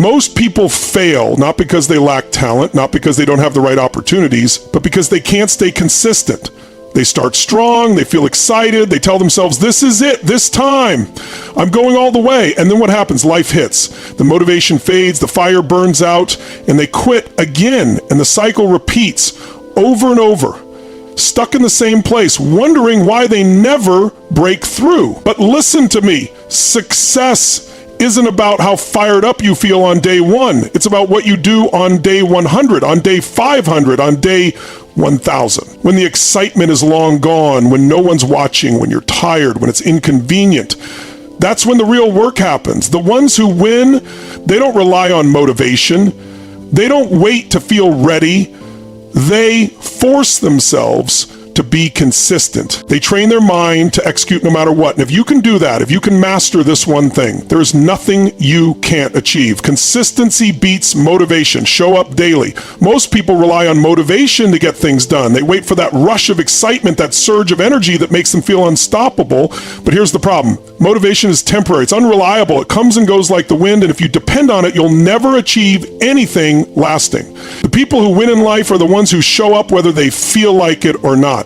Most people fail not because they lack talent, not because they don't have the right opportunities, but because they can't stay consistent. They start strong, they feel excited, they tell themselves, this is it, this time, I'm going all the way. And then what happens? Life hits. The motivation fades, the fire burns out, and they quit again. And the cycle repeats over and over, stuck in the same place, wondering why they never break through. But listen to me, success isn't about how fired up you feel on day 1. It's about what you do on day 100, on day 500, on day 1,000. When the excitement is long gone, when no one's watching, when you're tired, when it's inconvenient, that's when the real work happens. The ones who win, they don't rely on motivation. They don't wait to feel ready. They force themselves to be consistent. They train their mind to execute no matter what. And if you can do that, if you can master this one thing, there's nothing you can't achieve. Consistency beats motivation. Show up daily. Most people rely on motivation to get things done. They wait for that rush of excitement, that surge of energy that makes them feel unstoppable. But here's the problem. Motivation is temporary. It's unreliable. It comes and goes like the wind. And if you depend on it, you'll never achieve anything lasting. The people who win in life are the ones who show up whether they feel like it or not.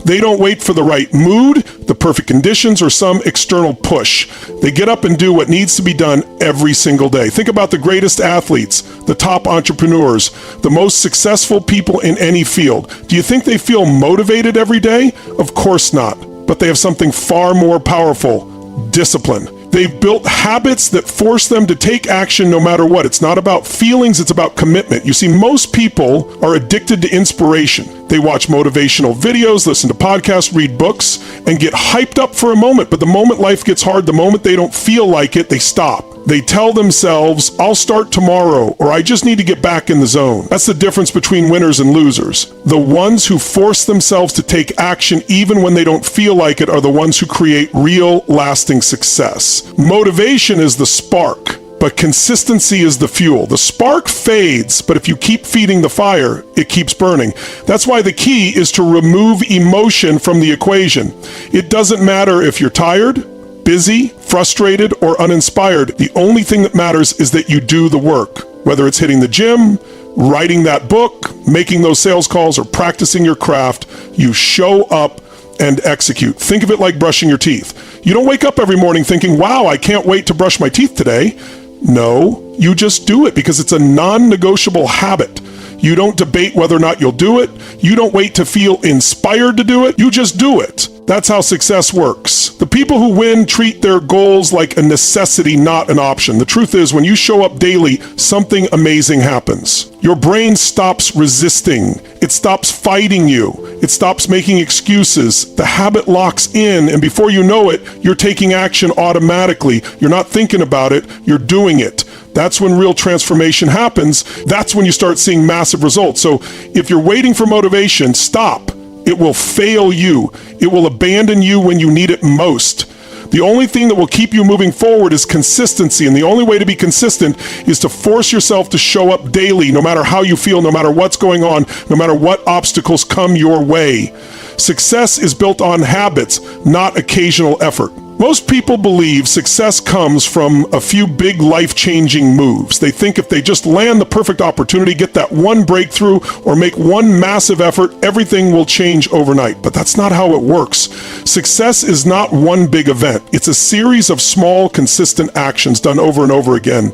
They don't wait for the right mood, the perfect conditions, or some external push. They get up and do what needs to be done every single day. Think about the greatest athletes, the top entrepreneurs, the most successful people in any field. Do you think they feel motivated every day? Of course not. But they have something far more powerful: discipline. They've built habits that force them to take action no matter what. It's not about feelings, it's about commitment. You see, most people are addicted to inspiration. They watch motivational videos, listen to podcasts, read books, and get hyped up for a moment. But the moment life gets hard, the moment they don't feel like it, they stop. They tell themselves, I'll start tomorrow, or I just need to get back in the zone. That's the difference between winners and losers. The ones who force themselves to take action even when they don't feel like it are the ones who create real, lasting success. Motivation is the spark, but consistency is the fuel. The spark fades, but if you keep feeding the fire, it keeps burning. That's why the key is to remove emotion from the equation. It doesn't matter if you're tired, busy, frustrated, or uninspired. The only thing that matters is that you do the work. Whether it's hitting the gym, writing that book, making those sales calls, or practicing your craft, you show up and execute. Think of it like brushing your teeth. You don't wake up every morning thinking, wow, I can't wait to brush my teeth today. No, you just do it because it's a non-negotiable habit. You don't debate whether or not you'll do it. You don't wait to feel inspired to do it. You just do it. That's how success works. The people who win treat their goals like a necessity, not an option. The truth is, when you show up daily, something amazing happens. Your brain stops resisting. It stops fighting you. It stops making excuses. The habit locks in, and before you know it, you're taking action automatically. You're not thinking about it, you're doing it. That's when real transformation happens. That's when you start seeing massive results. So if you're waiting for motivation, stop. It will fail you. It will abandon you when you need it most. The only thing that will keep you moving forward is consistency, and the only way to be consistent is to force yourself to show up daily, no matter how you feel, no matter what's going on, no matter what obstacles come your way. Success is built on habits, not occasional effort. Most people believe success comes from a few big life-changing moves. They think if they just land the perfect opportunity, get that one breakthrough, or make one massive effort, everything will change overnight. But that's not how it works. Success is not one big event. It's a series of small, consistent actions done over and over again.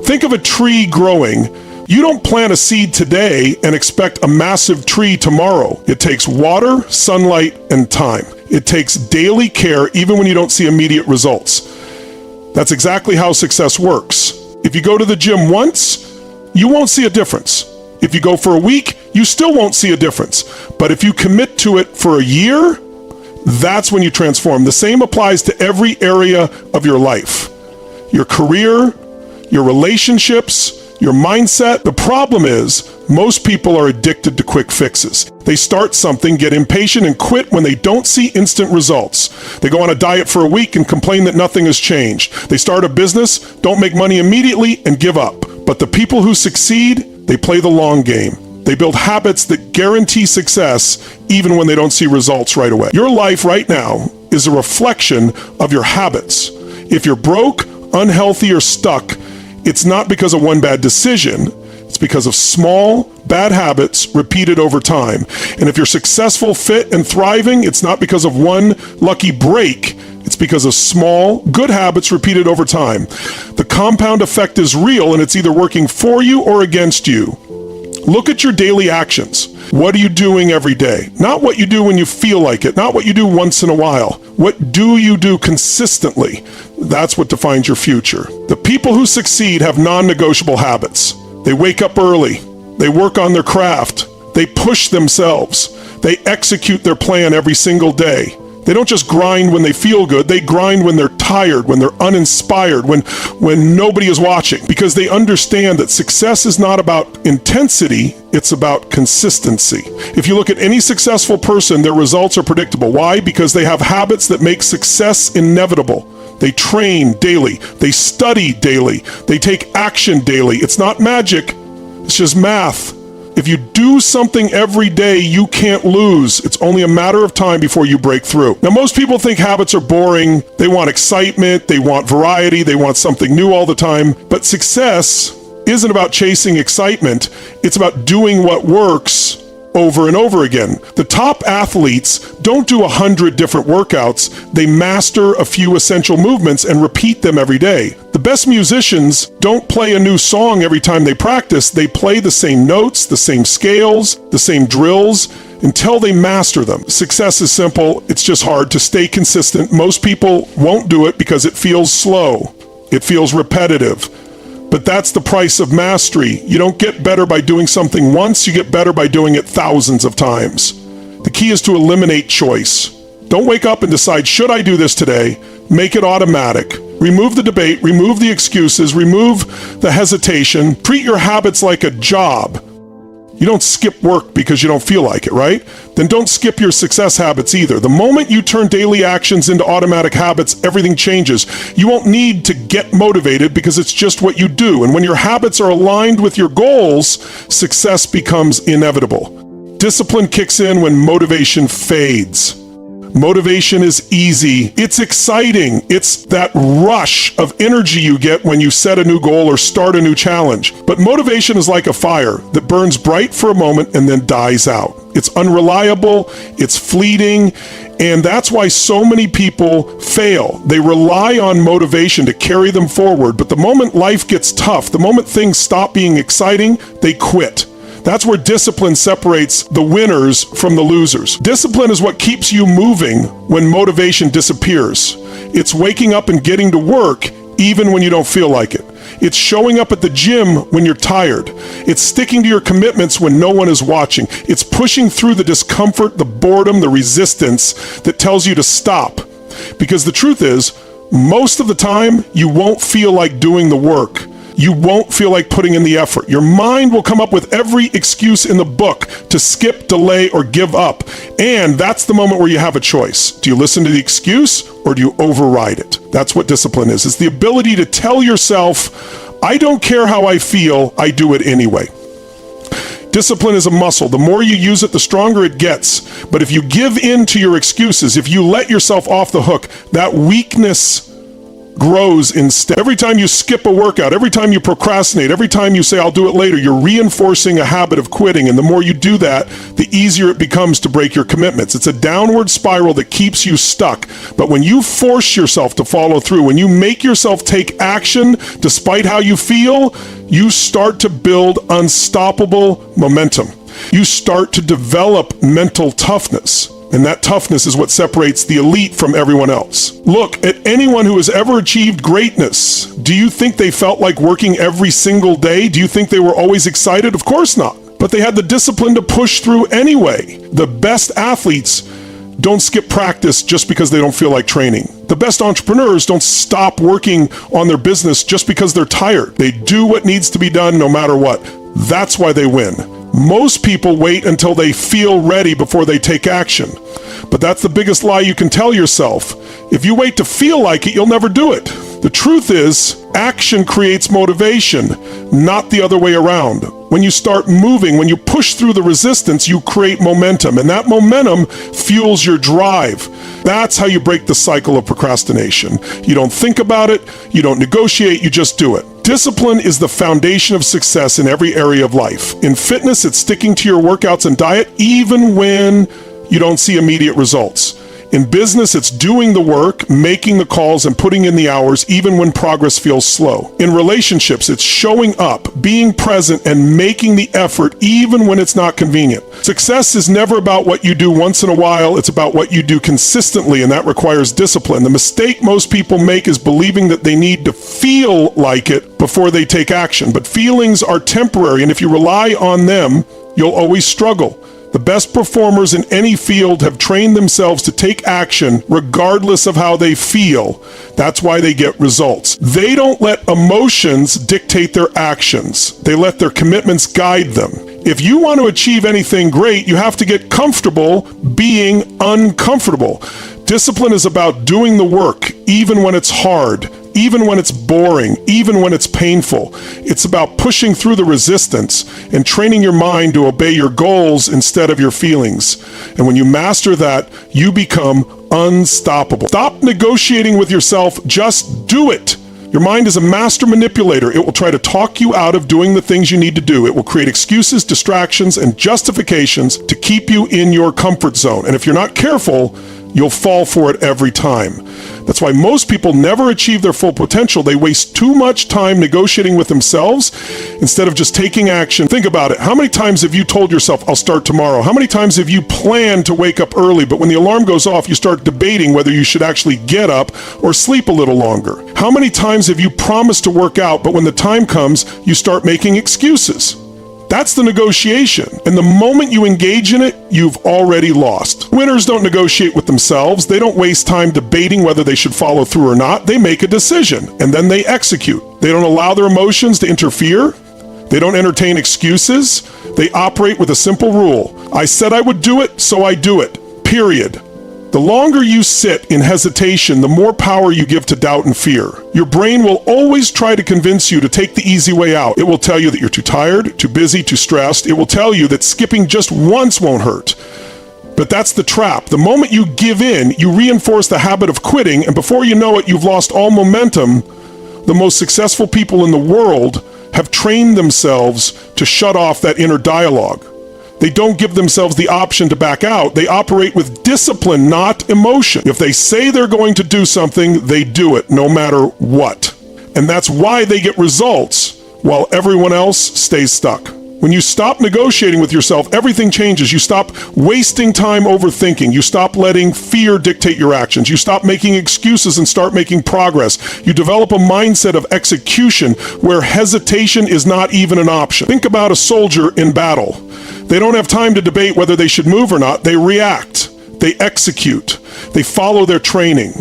Think of a tree growing. You don't plant a seed today and expect a massive tree tomorrow. It takes water, sunlight, and time. It takes daily care even when you don't see immediate results. That's exactly how success works. If you go to the gym once, you won't see a difference. If you go for a week, you still won't see a difference. But if you commit to it for a year, that's when you transform. The same applies to every area of your life. Your career, your relationships, your mindset. The problem is, most people are addicted to quick fixes. They start something, get impatient, and quit when they don't see instant results. They go on a diet for a week and complain that nothing has changed. They start a business, don't make money immediately, and give up. But the people who succeed, they play the long game. They build habits that guarantee success even when they don't see results right away. Your life right now is a reflection of your habits. If you're broke, unhealthy, or stuck, It's not because of one bad decision. It's because of small, bad habits repeated over time. And if you're successful, fit, and thriving, it's not because of one lucky break. It's because of small, good habits repeated over time. The compound effect is real, and it's either working for you or against you. Look at your daily actions. What are you doing every day? Not what you do when you feel like it, not what you do once in a while. What do you do consistently? That's what defines your future. The people who succeed have non-negotiable habits. They wake up early. They work on their craft. They push themselves. They execute their plan every single day. They don't just grind when they feel good. They grind when they're tired, when they're uninspired, when nobody is watching, because they understand that success is not about intensity, it's about consistency. If you look at any successful person, their results are predictable. Why? Because they have habits that make success inevitable. They train daily. They study daily. They take action daily. It's not magic. It's just math. If you do something every day, you can't lose. It's only a matter of time before you break through. Now, most people think habits are boring. They want excitement. They want variety. They want something new all the time. But success isn't about chasing excitement. It's about doing what works over and over again. The top athletes don't do 100 different workouts. They master a few essential movements and repeat them every day. The best musicians don't play a new song every time they practice. They play the same notes, the same scales, the same drills until they master them. Success is simple. It's just hard to stay consistent. Most people won't do it because it feels slow. It feels repetitive. But that's the price of mastery. You don't get better by doing something once, you get better by doing it thousands of times. The key is to eliminate choice. Don't wake up and decide, should I do this today? Make it automatic. Remove the debate, remove the excuses, remove the hesitation. Treat your habits like a job. You don't skip work because you don't feel like it, right? Then don't skip your success habits either. The moment you turn daily actions into automatic habits, everything changes. You won't need to get motivated because it's just what you do. And when your habits are aligned with your goals, success becomes inevitable. Discipline kicks in when motivation fades. Motivation is easy. It's exciting. It's that rush of energy you get when you set a new goal or start a new challenge. But motivation is like a fire that burns bright for a moment and then dies out. It's unreliable, it's fleeting, and that's why so many people fail. They rely on motivation to carry them forward, but the moment life gets tough, the moment things stop being exciting, they quit. That's where discipline separates the winners from the losers. Discipline is what keeps you moving when motivation disappears. It's waking up and getting to work even when you don't feel like it. It's showing up at the gym when you're tired. It's sticking to your commitments when no one is watching. It's pushing through the discomfort, the boredom, the resistance that tells you to stop. Because the truth is, most of the time, you won't feel like doing the work. You won't feel like putting in the effort. Your mind will come up with every excuse in the book to skip, delay, or give up. And that's the moment where you have a choice. Do you listen to the excuse or do you override it? That's what discipline is. It's the ability to tell yourself, I don't care how I feel, I do it anyway. Discipline is a muscle. The more you use it, the stronger it gets. But if you give in to your excuses, if you let yourself off the hook, that weakness grows instead. Every time you skip a workout, every time you procrastinate, every time you say, I'll do it later, you're reinforcing a habit of quitting. And the more you do that, the easier it becomes to break your commitments. It's a downward spiral that keeps you stuck. But when you force yourself to follow through, when you make yourself take action despite how you feel, you start to build unstoppable momentum. You start to develop mental toughness. And that toughness is what separates the elite from everyone else. Look at anyone who has ever achieved greatness. Do you think they felt like working every single day? Do you think they were always excited? Of course not. But they had the discipline to push through anyway. The best athletes don't skip practice just because they don't feel like training. The best entrepreneurs don't stop working on their business just because they're tired. They do what needs to be done no matter what. That's why they win. Most people wait until they feel ready before they take action. But that's the biggest lie you can tell yourself. If you wait to feel like it, you'll never do it. The truth is, action creates motivation, not the other way around. When you start moving, when you push through the resistance, you create momentum, and that momentum fuels your drive. That's how you break the cycle of procrastination. You don't think about it, you don't negotiate, you just do it. Discipline is the foundation of success in every area of life. In fitness, it's sticking to your workouts and diet even when you don't see immediate results. In business, it's doing the work, making the calls, and putting in the hours even when progress feels slow. In relationships, it's showing up, being present, and making the effort even when it's not convenient. Success is never about what you do once in a while, it's about what you do consistently, and that requires discipline. The mistake most people make is believing that they need to feel like it before they take action. But feelings are temporary, and if you rely on them, you'll always struggle. The best performers in any field have trained themselves to take action regardless of how they feel. That's why they get results. They don't let emotions dictate their actions. They let their commitments guide them. If you want to achieve anything great, you have to get comfortable being uncomfortable. Discipline is about doing the work, even when it's hard, even when it's boring, even when it's painful. It's about pushing through the resistance and training your mind to obey your goals instead of your feelings. And when you master that, you become unstoppable. Stop negotiating with yourself, just do it. Your mind is a master manipulator. It will try to talk you out of doing the things you need to do. It will create excuses, distractions, and justifications to keep you in your comfort zone. And if you're not careful, you'll fall for it every time. That's why most people never achieve their full potential. They waste too much time negotiating with themselves instead of just taking action. Think about it. How many times have you told yourself, I'll start tomorrow? How many times have you planned to wake up early, but when the alarm goes off, you start debating whether you should actually get up or sleep a little longer? How many times have you promised to work out, but when the time comes, you start making excuses? That's the negotiation. And the moment you engage in it, you've already lost. Winners don't negotiate with themselves. They don't waste time debating whether they should follow through or not. They make a decision and then they execute. They don't allow their emotions to interfere. They don't entertain excuses. They operate with a simple rule. I said I would do it, so I do it. Period. The longer you sit in hesitation, the more power you give to doubt and fear. Your brain will always try to convince you to take the easy way out. It will tell you that you're too tired, too busy, too stressed. It will tell you that skipping just once won't hurt. But that's the trap. The moment you give in, you reinforce the habit of quitting, and before you know it, you've lost all momentum. The most successful people in the world have trained themselves to shut off that inner dialogue. They don't give themselves the option to back out. They operate with discipline, not emotion. If they say they're going to do something, they do it, no matter what. And that's why they get results while everyone else stays stuck. When you stop negotiating with yourself, everything changes. You stop wasting time overthinking. You stop letting fear dictate your actions. You stop making excuses and start making progress. You develop a mindset of execution where hesitation is not even an option. Think about a soldier in battle. They don't have time to debate whether they should move or not. They react. They execute. They follow their training.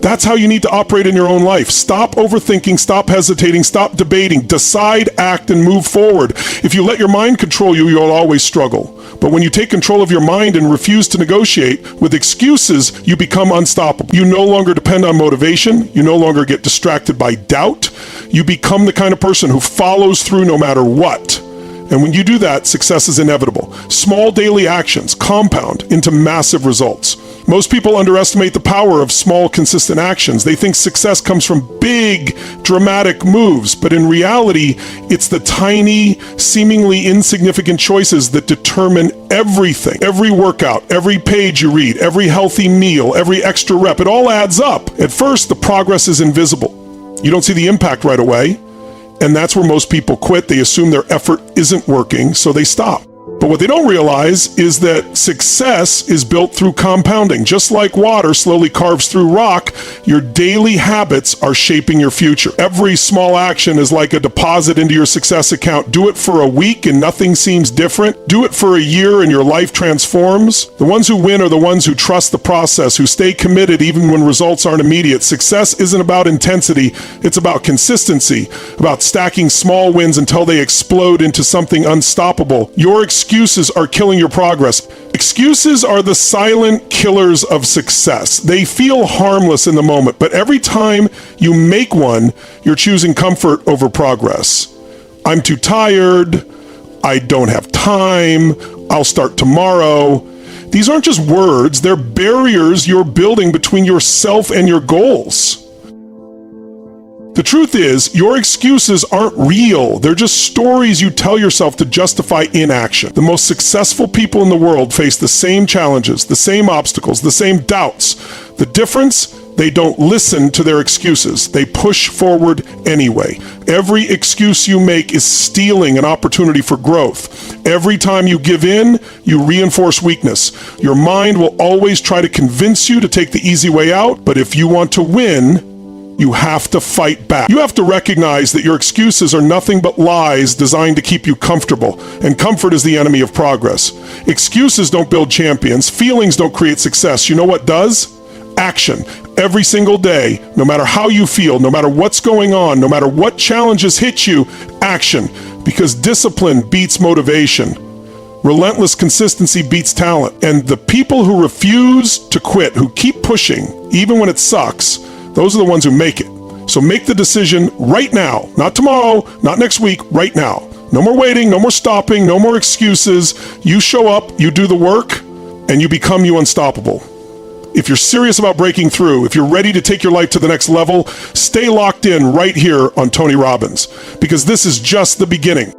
That's how you need to operate in your own life. Stop overthinking, stop hesitating, stop debating, decide, act, and move forward. If you let your mind control you, you'll always struggle. But when you take control of your mind and refuse to negotiate with excuses, you become unstoppable. You no longer depend on motivation. You no longer get distracted by doubt. You become the kind of person who follows through no matter what. And when you do that, success is inevitable. Small daily actions compound into massive results. Most people underestimate the power of small, consistent actions. They think success comes from big, dramatic moves, but in reality, it's the tiny, seemingly insignificant choices that determine everything. Every workout, every page you read, every healthy meal, every extra rep, it all adds up. At first, the progress is invisible. You don't see the impact right away. And that's where most people quit. They assume their effort isn't working, so they stop. But what they don't realize is that success is built through compounding. Just like water slowly carves through rock, your daily habits are shaping your future. Every small action is like a deposit into your success account. Do it for a week and nothing seems different. Do it for a year and your life transforms. The ones who win are the ones who trust the process, who stay committed even when results aren't immediate. Success isn't about intensity, it's about consistency, about stacking small wins until they explode into something unstoppable. Your excuses are killing your progress. Excuses are the silent killers of success. They feel harmless in the moment, but every time you make one, you're choosing comfort over progress. I'm too tired. I don't have time. I'll start tomorrow. These aren't just words, they're barriers you're building between yourself and your goals. The truth is, your excuses aren't real. They're just stories you tell yourself to justify inaction. The most successful people in the world face the same challenges, the same obstacles, the same doubts. The difference? They don't listen to their excuses. They push forward anyway. Every excuse you make is stealing an opportunity for growth. Every time you give in, you reinforce weakness. Your mind will always try to convince you to take the easy way out, but if you want to win, you have to fight back. You have to recognize that your excuses are nothing but lies designed to keep you comfortable, and comfort is the enemy of progress. Excuses don't build champions. Feelings don't create success. You know what does? Action. Every single day, no matter how you feel, no matter what's going on, no matter what challenges hit you, action. Because discipline beats motivation. Relentless consistency beats talent. And the people who refuse to quit, who keep pushing, even when it sucks, those are the ones who make it. So make the decision right now, not tomorrow, not next week, right now. No more waiting, no more stopping, no more excuses. You show up, you do the work, and you become you unstoppable. If you're serious about breaking through, if you're ready to take your life to the next level, stay locked in right here on Tony Robbins, because this is just the beginning.